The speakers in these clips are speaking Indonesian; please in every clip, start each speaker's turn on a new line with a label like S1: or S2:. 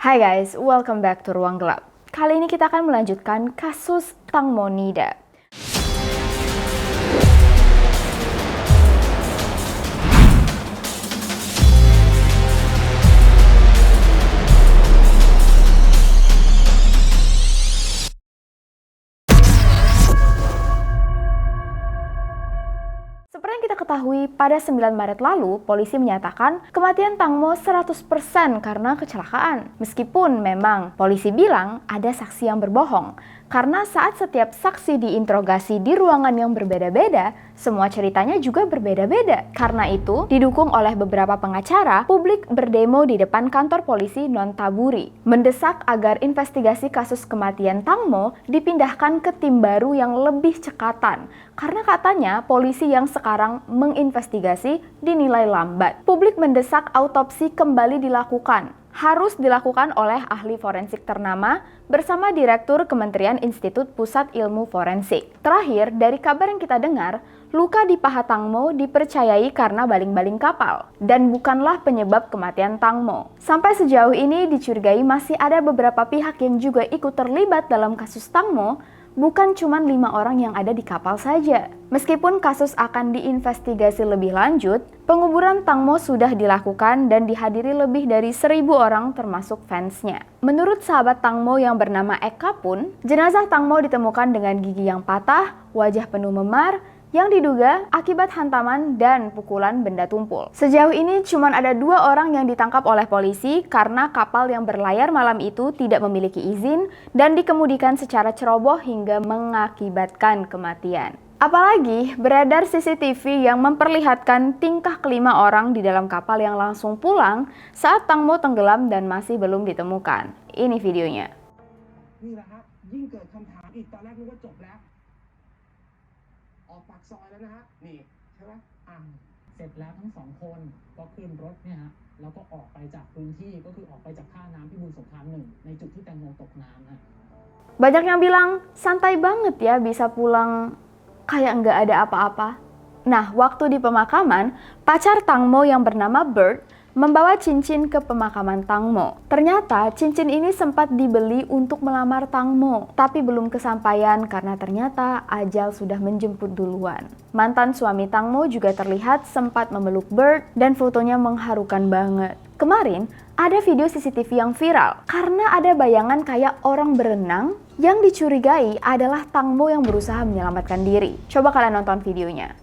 S1: Hai guys, welcome back to Ruang Gelap. Kali ini kita akan melanjutkan kasus Tang Mo Nida. Seperti yang kita ketahui, pada 9 Maret lalu, polisi menyatakan kematian Tang Mo 100% karena kecelakaan. Meskipun memang polisi bilang ada saksi yang berbohong, karena saat setiap saksi diinterogasi di ruangan yang berbeda-beda, semua ceritanya juga berbeda-beda. Karena itu, didukung oleh beberapa pengacara, publik berdemo di depan kantor polisi Nontaburi, mendesak agar investigasi kasus kematian Tang Mo dipindahkan ke tim baru yang lebih cekatan. Karena katanya polisi yang sekarang menginvestigasi dinilai lambat. Publik mendesak autopsi kembali dilakukan. Harus dilakukan oleh ahli forensik ternama bersama Direktur Kementerian Institut Pusat Ilmu Forensik. Terakhir, dari kabar yang kita dengar, luka di paha Tang Mo dipercayai karena baling-baling kapal dan bukanlah penyebab kematian Tang Mo. Sampai sejauh ini dicurigai masih ada beberapa pihak yang juga ikut terlibat dalam kasus Tang Mo, bukan cuma 5 orang yang ada di kapal saja. Meskipun kasus akan diinvestigasi lebih lanjut, penguburan Tang Mo sudah dilakukan dan dihadiri lebih dari 1.000 orang termasuk fansnya. Menurut sahabat Tang Mo yang bernama Eka pun, jenazah Tang Mo ditemukan dengan gigi yang patah, wajah penuh memar, yang diduga akibat hantaman dan pukulan benda tumpul. Sejauh ini cuma ada 2 orang yang ditangkap oleh polisi karena kapal yang berlayar malam itu tidak memiliki izin dan dikemudikan secara ceroboh hingga mengakibatkan kematian. Apalagi beredar CCTV yang memperlihatkan tingkah kelima orang di dalam kapal yang langsung pulang saat Tang Mo tenggelam dan masih belum ditemukan. Ini videonya. Banyak yang bilang santai banget ya bisa pulang kayak nggak ada apa-apa. Nah, waktu di pemakaman, pacar Tang Mo yang bernama Bird membawa cincin ke pemakaman Tang Mo. Ternyata cincin ini sempat dibeli untuk melamar Tang Mo, tapi belum kesampaian karena ternyata ajal sudah menjemput duluan. Mantan suami Tang Mo juga terlihat sempat memeluk Bird dan fotonya mengharukan banget. Kemarin, ada video CCTV yang viral karena ada bayangan kayak orang berenang yang dicurigai adalah Tang Mo yang berusaha menyelamatkan diri. Coba kalian nonton videonya.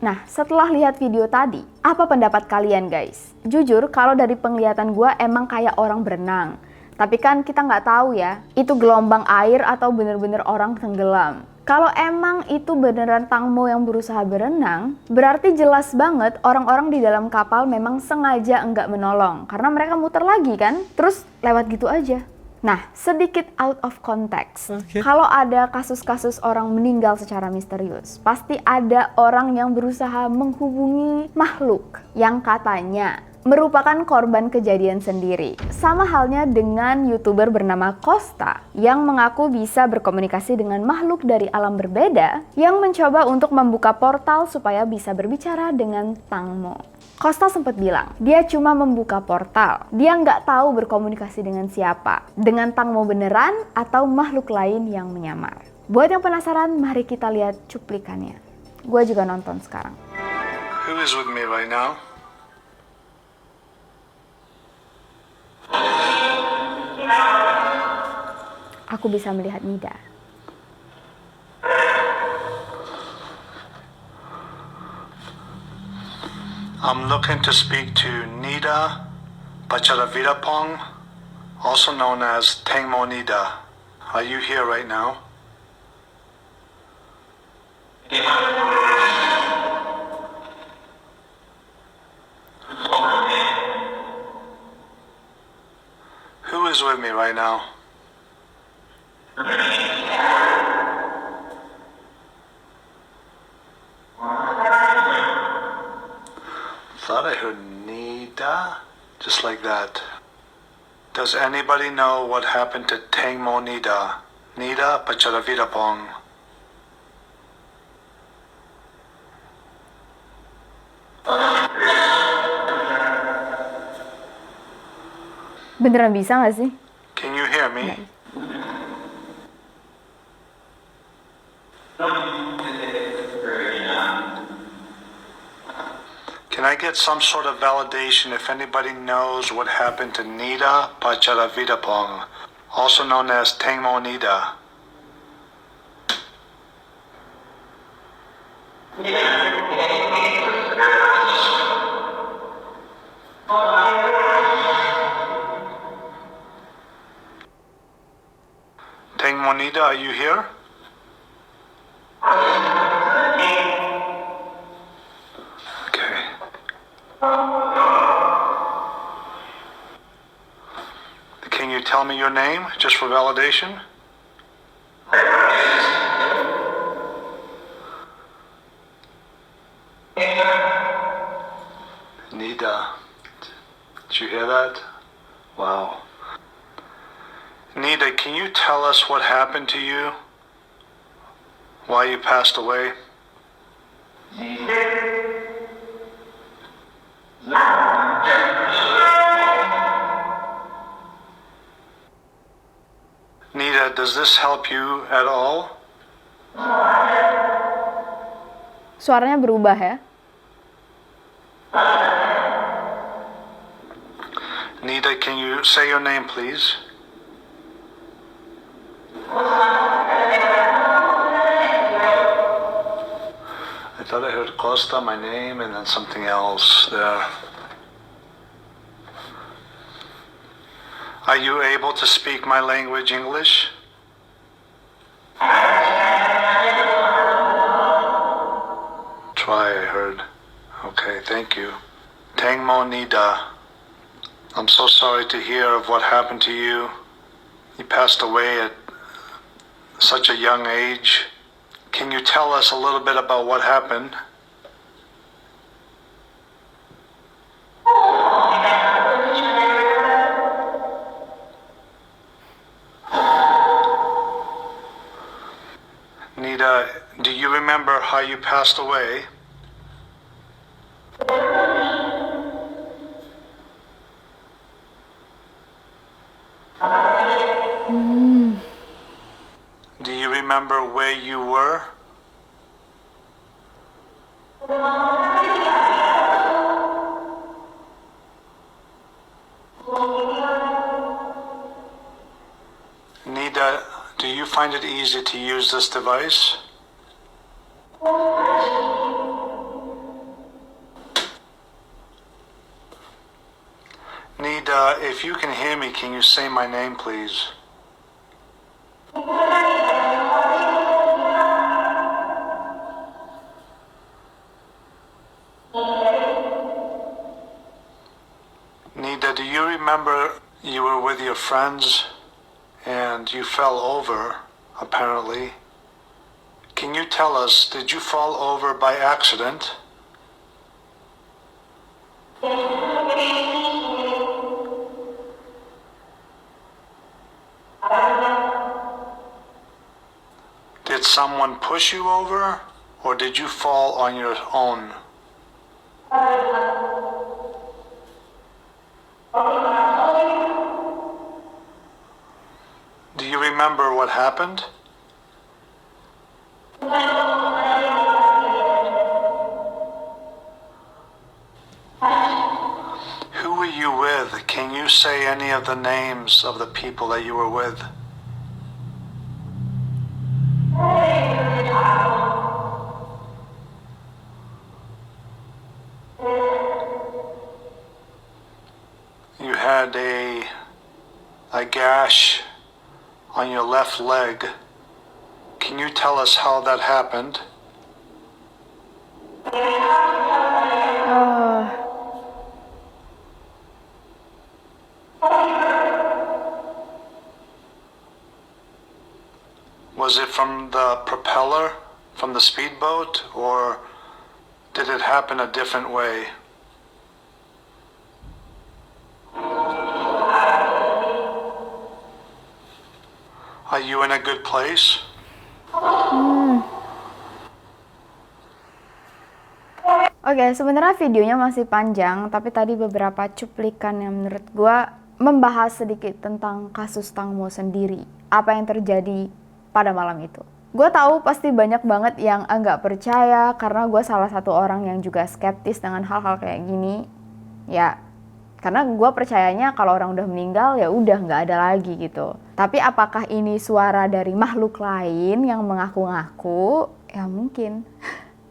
S1: Nah, setelah lihat video tadi, apa pendapat kalian guys? Jujur, kalau dari penglihatan gue emang kayak orang berenang. Tapi kan kita nggak tahu ya, itu gelombang air atau bener-bener orang tenggelam. Kalau emang itu beneran Tang Mo yang berusaha berenang, berarti jelas banget orang-orang di dalam kapal memang sengaja nggak menolong. Karena mereka muter lagi kan, terus lewat gitu aja. Nah, sedikit out of context. Kalau ada kasus-kasus orang meninggal secara misterius, pasti ada orang yang berusaha menghubungi makhluk yang katanya merupakan korban kejadian sendiri. Sama halnya dengan YouTuber bernama Costa yang mengaku bisa berkomunikasi dengan makhluk dari alam berbeda yang mencoba untuk membuka portal supaya bisa berbicara dengan Tang Mo. Costa sempat bilang, dia cuma membuka portal. Dia nggak tahu berkomunikasi dengan siapa, dengan Tang Mo beneran atau makhluk lain yang menyamar. Buat yang penasaran, mari kita lihat cuplikannya. Gue juga nonton sekarang.
S2: Who is with me right now?
S1: Aku bisa melihat Nida.
S2: I'm looking to speak to Nida Pacharavitapong, also known as Tengmo Nida. Are you here right now? Who is with me right now? Thought I heard Nida, just like that. Does anybody know what happened to Tengmo Nida? Nida Pacharavitapong.
S1: Beneran bisa gak sih?
S2: Can you hear me?
S1: Nggak.
S2: Can I get some sort of validation if anybody knows what happened to Nida Pacharavitapong, also known as Tengmo Nida? Tengmo Nida, are you here? Okay. Can you tell me your name, just for validation? Nida. Did you hear that? Wow. Nida, can you tell us what happened to you? Why you passed away? Nida, does this help you at all?
S1: Suaranya berubah ya.
S2: Nida, can you say your name, please? I thought I heard Costa, my name, and then something else there. Are you able to speak my language, English? Try, I heard. Okay, thank you. Tengmo Nida. I'm so sorry to hear of what happened to you. You passed away at such a young age. Can you tell us a little bit about what happened? Nida, do you remember how you passed away? Do you remember where you were? Nida, do you find it easy to use this device? Nida, if you can hear me, can you say my name, please? Nida, do you remember you were with your friends and you fell over, apparently? Can you tell us, did you fall over by accident? Did someone push you over, or did you fall on your own? Do you remember what happened? any of the names of the people that you were with? You had a gash on your left leg. Can you tell us how that happened? Was it from the propeller, from the speedboat, or did it happen a different way? Are you in a good place?
S1: Oke, sebenarnya videonya masih panjang, tapi tadi beberapa cuplikan yang menurut gue membahas sedikit tentang kasus Tang Mo sendiri. Apa yang terjadi pada malam itu. Gue tahu pasti banyak banget yang enggak percaya karena gue salah satu orang yang juga skeptis dengan hal-hal kayak gini. Ya, karena gue percayanya kalau orang udah meninggal ya udah nggak ada lagi gitu. Tapi apakah ini suara dari makhluk lain yang mengaku-ngaku? Ya mungkin.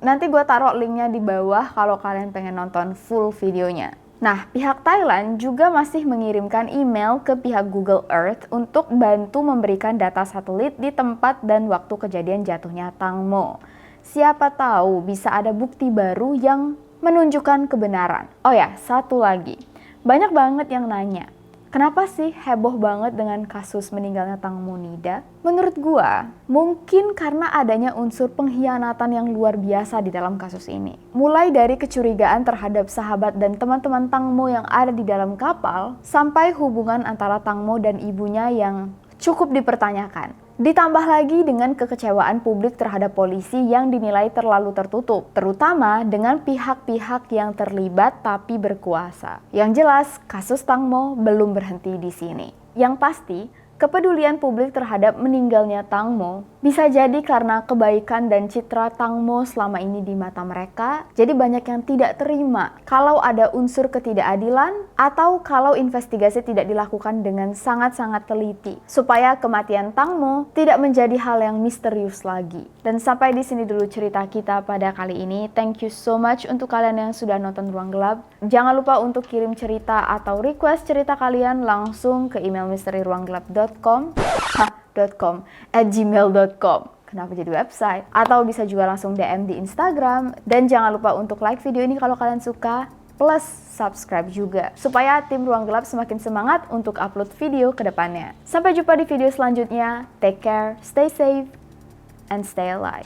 S1: Nanti gue taruh linknya di bawah kalau kalian pengen nonton full videonya. Nah, pihak Thailand juga masih mengirimkan email ke pihak Google Earth untuk bantu memberikan data satelit di tempat dan waktu kejadian jatuhnya Tang Mo. Siapa tahu bisa ada bukti baru yang menunjukkan kebenaran. Oh ya, satu lagi. Banyak banget yang nanya, kenapa sih heboh banget dengan kasus meninggalnya Tang Mo Nida? Menurut gua, mungkin karena adanya unsur pengkhianatan yang luar biasa di dalam kasus ini. Mulai dari kecurigaan terhadap sahabat dan teman-teman Tang Mo yang ada di dalam kapal, sampai hubungan antara Tang Mo dan ibunya yang cukup dipertanyakan. Ditambah lagi dengan kekecewaan publik terhadap polisi yang dinilai terlalu tertutup, terutama dengan pihak-pihak yang terlibat tapi berkuasa. Yang jelas, kasus Tang Mo belum berhenti di sini. Yang pasti, kepedulian publik terhadap meninggalnya Tang Mo bisa jadi karena kebaikan dan citra Tang Mo selama ini di mata mereka. Jadi banyak yang tidak terima kalau ada unsur ketidakadilan atau kalau investigasi tidak dilakukan dengan sangat-sangat teliti supaya kematian Tang Mo tidak menjadi hal yang misterius lagi. Dan sampai di sini dulu cerita kita pada kali ini. Thank you so much untuk kalian yang sudah nonton Ruang Gelap. Jangan lupa untuk kirim cerita atau request cerita kalian langsung ke email misteriruanggelap.com@gmail.com. Kenapa jadi website? Atau bisa juga langsung DM di Instagram. Dan jangan lupa untuk like video ini kalau kalian suka, plus subscribe juga, supaya tim Ruang Gelap semakin semangat untuk upload video ke depannya. Sampai jumpa di video selanjutnya. Take care, stay safe, and stay alive.